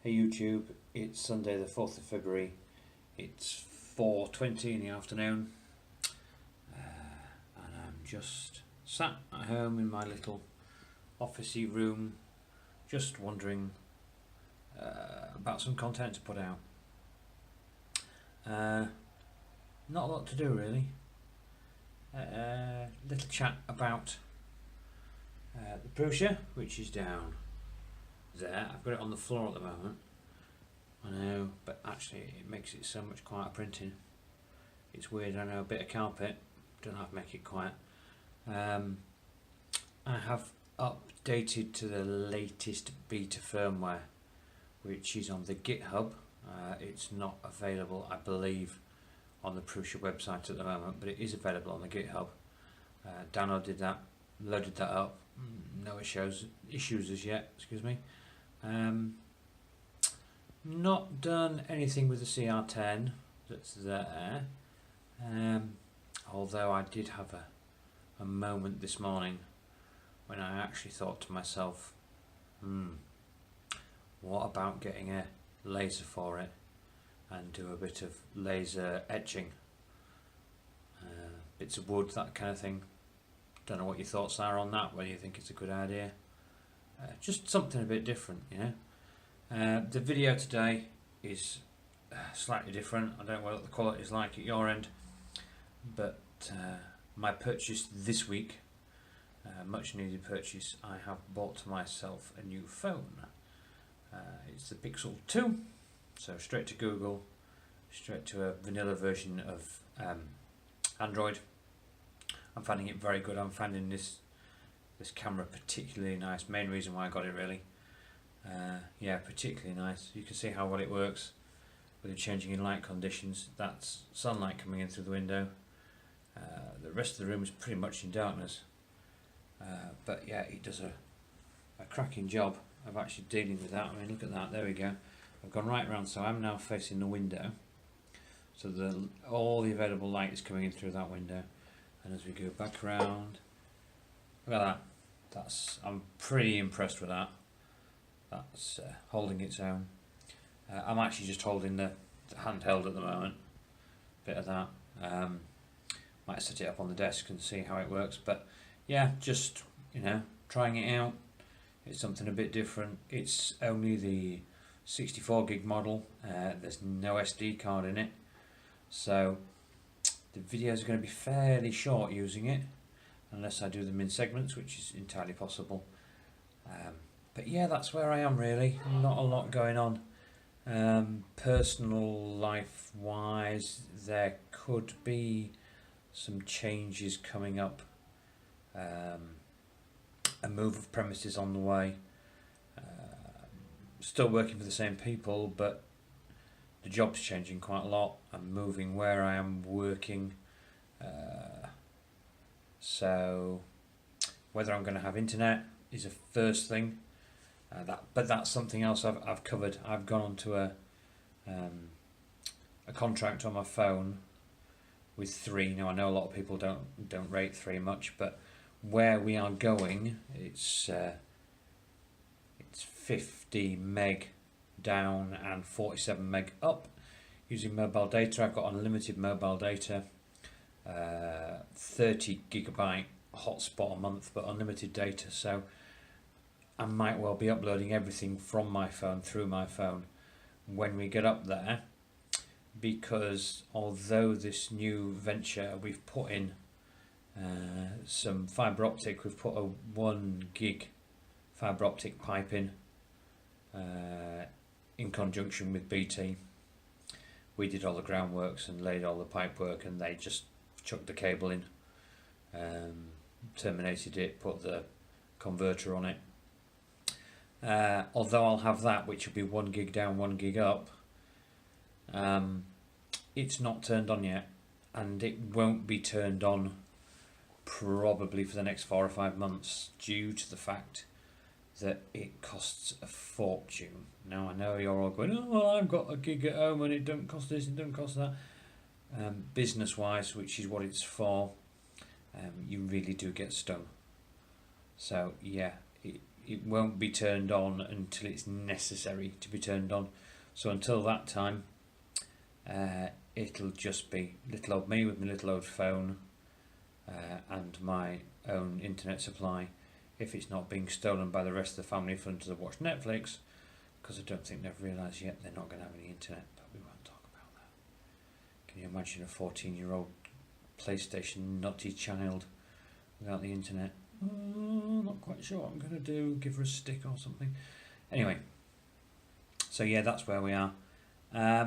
Hey YouTube, it's Sunday the 4th of February, it's 4:20 in the afternoon and I'm just sat at home in my little officey room just wondering about some content to put out. Not a lot to do really. Little chat about the brochure, which is down there. I've got it on the floor at the moment. I know, but actually it makes it so much quieter printing. It's weird. I know, a bit of carpet, don't have to make it quiet. I have updated to the latest beta firmware, which is on the GitHub. It's not available, I believe, on the Prusa website at the moment, but it is available on the GitHub. Downloaded that, loaded that up. No issues as yet. Excuse me. Not done anything with the CR10 that's there. Although I did have a moment this morning when I actually thought to myself, what about getting a laser for it and do a bit of laser etching, bits of wood, that kind of thing. Don't know what your thoughts are on that, whether you think it's a good idea. Just something a bit different, you know. The video today is slightly different. I don't know what the quality is like at your end, but my purchase this week, much needed purchase, I have bought myself a new phone. It's the Pixel 2, so straight to Google, straight to a vanilla version of Android. I'm finding it very good. I'm finding this camera particularly nice. Main reason why I got it really. Yeah, particularly nice. You can see how well it works with the changing in light conditions. That's sunlight coming in through the window. The rest of the room is pretty much in darkness. But yeah, it does a cracking job of actually dealing with that. I mean, look at that. There we go. I've gone right around, so I'm now facing the window. So all the available light is coming in through that window. And as we go back around, look at that. I'm pretty impressed with that. That's holding its own. I'm actually just holding the handheld at the moment. Bit of that. Might set it up on the desk and see how it works. But yeah, just, you know, trying it out. It's something a bit different. It's only the 64 gig model. There's no SD card in it. So the videos are going to be fairly short using it, unless I do them in segments, which is entirely possible. But yeah, that's where I am really. Not a lot going on. Personal life wise, there could be some changes coming up. A move of premises on the way. Still working for the same people, but the job's changing quite a lot. I'm moving where I am working. So whether I'm going to have internet is a first thing. But that's something else I've covered. I've gone on to a contract on my phone with 3. Now I know a lot of people don't rate 3 much, but where we are going, it's 50 meg down and 47 meg up using mobile data. I've got unlimited mobile data, 30 gigabyte hotspot a month, but unlimited data. So I might well be uploading everything from my phone through my phone when we get up there, because although this new venture we've put in some fibre optic, we've put a 1 gig fibre optic pipe in conjunction with BT. We did all the groundworks and laid all the pipe work, and they just chucked the cable in, terminated it, put the converter on it. Although I'll have that, which will be 1 gig down, 1 gig up, it's not turned on yet, and it won't be turned on probably for the next 4 or 5 months, due to the fact that it costs a fortune. Now I know you're all going, oh well, I've got a gig at home and it don't cost this, it don't cost that. Business wise, which is what it's for, you really do get stung. So yeah, it won't be turned on until it's necessary to be turned on. So until that time, it'll just be little old me with my little old phone and my own internet supply, if it's not being stolen by the rest of the family for them to watch Netflix, because I don't think they've realised yet they're not going to have any internet, but we won't talk about that. Can you imagine a 14-year-old PlayStation nutty child without the internet? Not quite sure what I'm going to do, give her a stick or something. Anyway, so yeah, that's where we are. I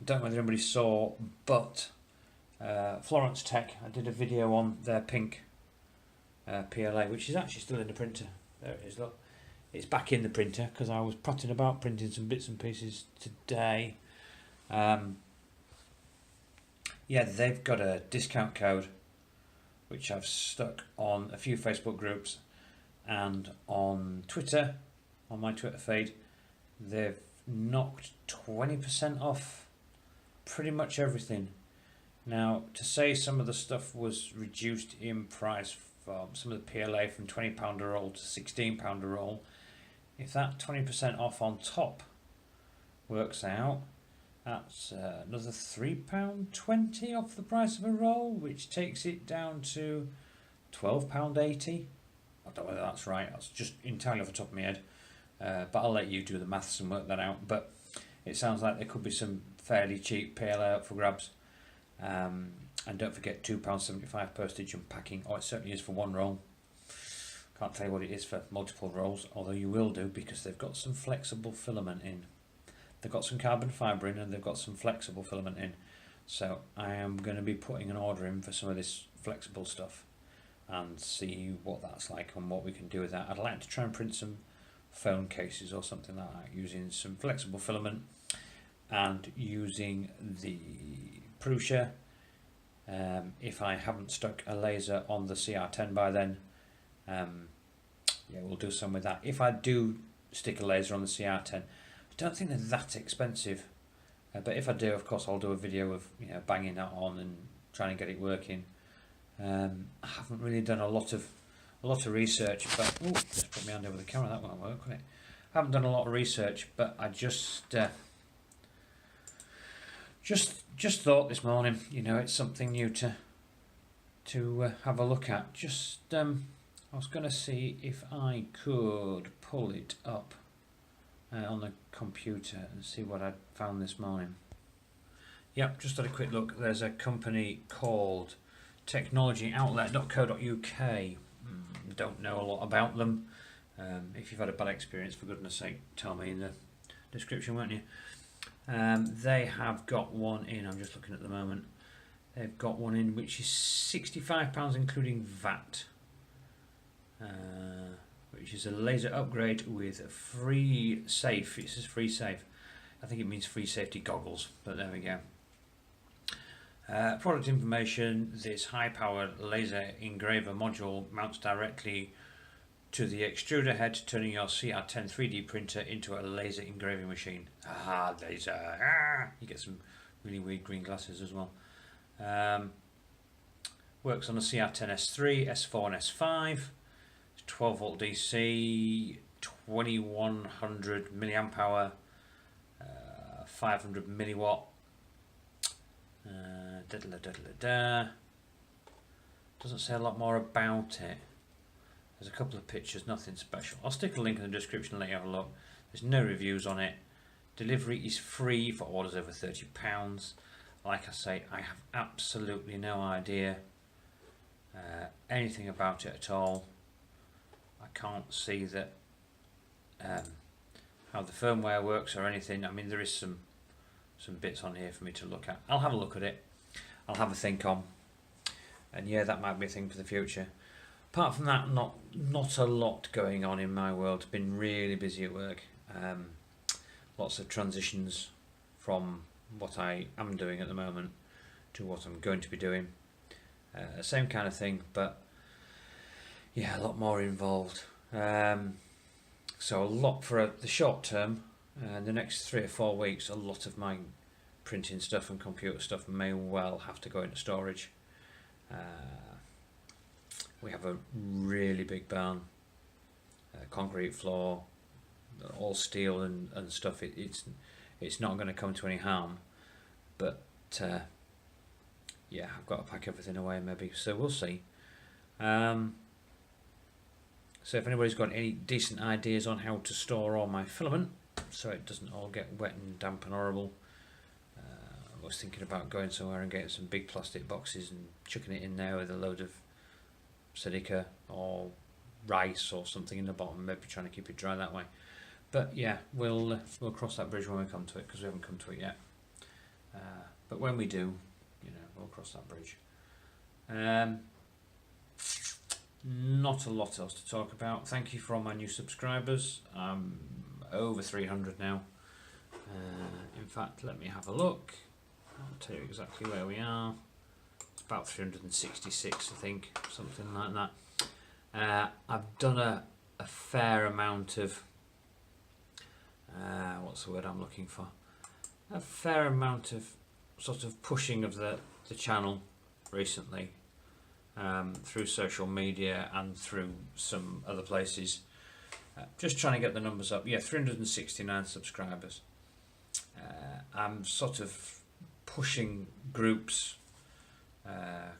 don't know whether anybody saw, but Florence Tech, I did a video on their pink PLA, which is actually still in the printer. There it is, look. It's back in the printer because I was protting about printing some bits and pieces today. Yeah, they've got a discount code which I've stuck on a few Facebook groups and on Twitter, on my Twitter feed. They've knocked 20% off pretty much everything. Now, to say some of the stuff was reduced in price, from some of the PLA from £20 a roll to £16 a roll, if that 20% off on top works out, that's another £3.20 off the price of a roll, which takes it down to £12.80. I don't know whether that's right, that's just entirely off the top of my head, but I'll let you do the maths and work that out. But it sounds like there could be some fairly cheap PLA up for grabs. And don't forget £2.75 postage and packing. Oh, it certainly is for one roll. Can't tell you what it is for multiple rolls, although you will do, because they've got some flexible filament in. They've got some carbon fibre in and they've got some flexible filament in. So I am going to be putting an order in for some of this flexible stuff and see what that's like and what we can do with that. I'd like to try and print some phone cases or something like that using some flexible filament and using the Prusa. If I haven't stuck a laser on the CR10 by then, yeah, we'll do some with that. If I do stick a laser on the CR10, I don't think they're that expensive, but if I do, of course, I'll do a video of banging that on and trying to get it working. I haven't really done a lot of research, but just put my hand over the camera. That won't work, will it? I haven't done a lot of research, but I just thought this morning, it's something new to have a look at. I was going to see if I could pull it up on the computer and see what I'd found this morning. Yep, just had a quick look. There's a company called technologyoutlet.co.uk. Don't know a lot about them. If you've had a bad experience, for goodness sake, tell me in the description, won't you? They have got one in, I'm just looking at the moment, they've got one in which is £65 including VAT, which is a laser upgrade with free safe. It says free safe. I think it means free safety goggles, but there we go. Product information: this high power laser engraver module mounts directly to the extruder head, turning your CR10 3D printer into a laser engraving machine. Ah, laser. Ah! You get some really weird green glasses as well. Works on a CR10 S3, S4 and S5. 12 volt DC, 2100 milliamp hour, 500 milliwatt. Doesn't say a lot more about it. There's a couple of pictures, nothing special. I'll stick a link in the description and let you have a look. There's no reviews on it. Delivery is free for orders over £30. Like I say, I have absolutely no idea anything about it at all. I can't see that how the firmware works or anything. I mean, there is some bits on here for me to look at. I'll have a look at it. I'll have a think on. And yeah, that might be a thing for the future. Apart from that, not a lot going on in my world. Been really busy at work. Lots of transitions from what I am doing at the moment to what I'm going to be doing. Same kind of thing, but yeah, a lot more involved. So a lot for the short term. The next 3 or 4 weeks, a lot of my printing stuff and computer stuff may well have to go into storage. We have a really big barn concrete floor, all steel and stuff. It's not going to come to any harm, but yeah, I've got to pack everything away maybe, so we'll see. So if anybody's got any decent ideas on how to store all my filament so it doesn't all get wet and damp and horrible, I was thinking about going somewhere and getting some big plastic boxes and chucking it in there with a load of silica or rice or something in the bottom, maybe trying to keep it dry that way. But yeah, we'll cross that bridge when we come to it, because we haven't come to it yet. But when we do, we'll cross that bridge. Not a lot else to talk about. Thank you for all my new subscribers. I'm over 300 now. In fact, let me have a look. I'll tell you exactly where we are. It's about 366, I think, something like that. I've done a fair amount of what's the word I'm looking for? A fair amount of sort of pushing of the channel recently, through social media and through some other places. Just trying to get the numbers up. Yeah, 369 subscribers. I'm sort of pushing groups,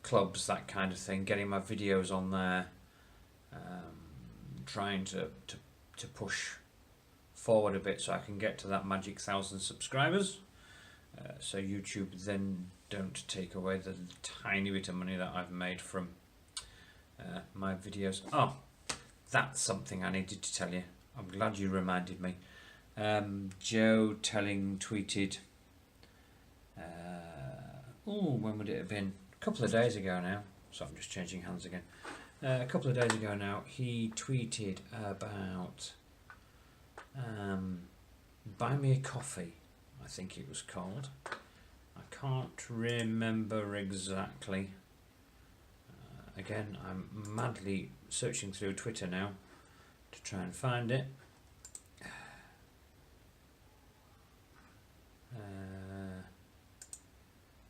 clubs, that kind of thing, getting my videos on there, trying to push forward a bit so I can get to that magic 1,000 subscribers, so YouTube then don't take away the tiny bit of money that I've made from my videos. Oh, that's something I needed to tell you. I'm glad you reminded me. Joe tweeted, when would it have been? A couple of days ago now. So I'm just changing hands again. A couple of days ago now, he tweeted about Buy Me a Coffee, I think it was called. I can't remember exactly. Again, I'm madly searching through Twitter now to try and find it.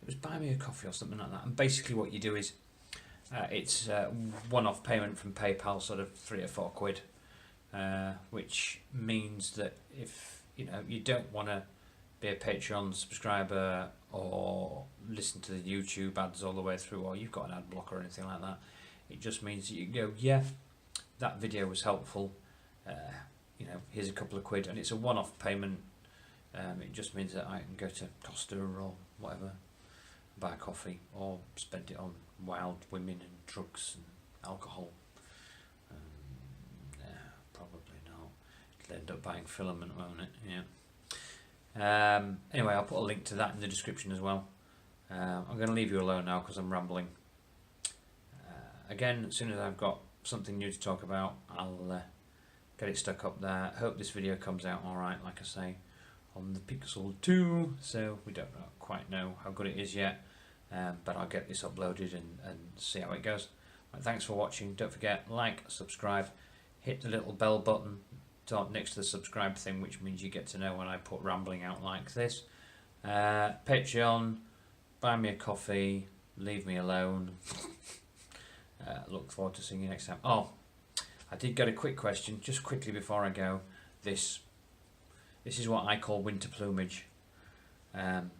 It was Buy Me a Coffee or something like that. And basically what you do is, it's one-off payment from PayPal, sort of 3 or 4 quid, which means that if you don't want to be a Patreon subscriber or listen to the YouTube ads all the way through, or you've got an ad blocker or anything like that, it just means that you go, yeah, that video was helpful, here's a couple of quid, and it's a one-off payment. It just means that I can go to Costa or whatever, buy a coffee, or spend it on wild women and drugs and alcohol. Probably not. It'll end up buying filament, won't it? Yeah. Anyway, I'll put a link to that in the description as well. I'm going to leave you alone now because I'm rambling. Again, as soon as I've got something new to talk about, I'll get it stuck up there. Hope this video comes out alright, like I say, on the Pixel 2, so we don't quite know how good it is yet, but I'll get this uploaded and see how it goes. Right, thanks for watching. Don't forget, like, subscribe, hit the little bell button next to the subscribe thing, which means you get to know when I put rambling out like this. Patreon, buy me a coffee, leave me alone. Look forward to seeing you next time. Oh, I did get a quick question, just quickly before I go. This is what I call winter plumage.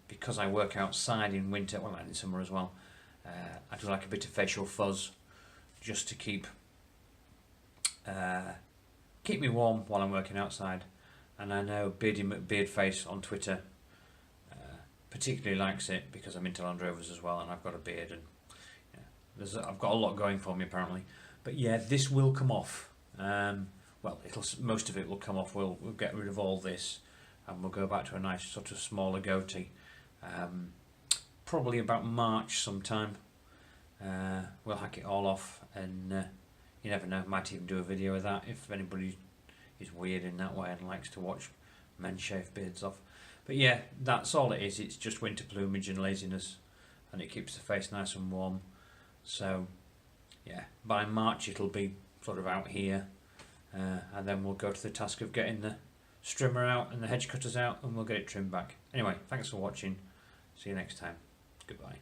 Because I work outside in winter, well, and in summer as well, I do like a bit of facial fuzz just to keep me warm while I'm working outside. And I know Beardy McBeardface on Twitter particularly likes it because I'm into Land Rovers as well, and I've got a beard, and I've got a lot going for me apparently. But yeah, this will come off. Well, most of it will come off. We'll get rid of all this, and we'll go back to a nice sort of smaller goatee. Probably about March sometime. We'll hack it all off, and you never know, might even do a video of that if anybody is weird in that way and likes to watch men shave beards off. But yeah, that's all it is. It's just winter plumage and laziness, and it keeps the face nice and warm. So yeah, by March it'll be sort of out here, and then we'll go to the task of getting the strimmer out and the hedge cutters out, and we'll get it trimmed back. Anyway, thanks for watching. See you next time. Goodbye.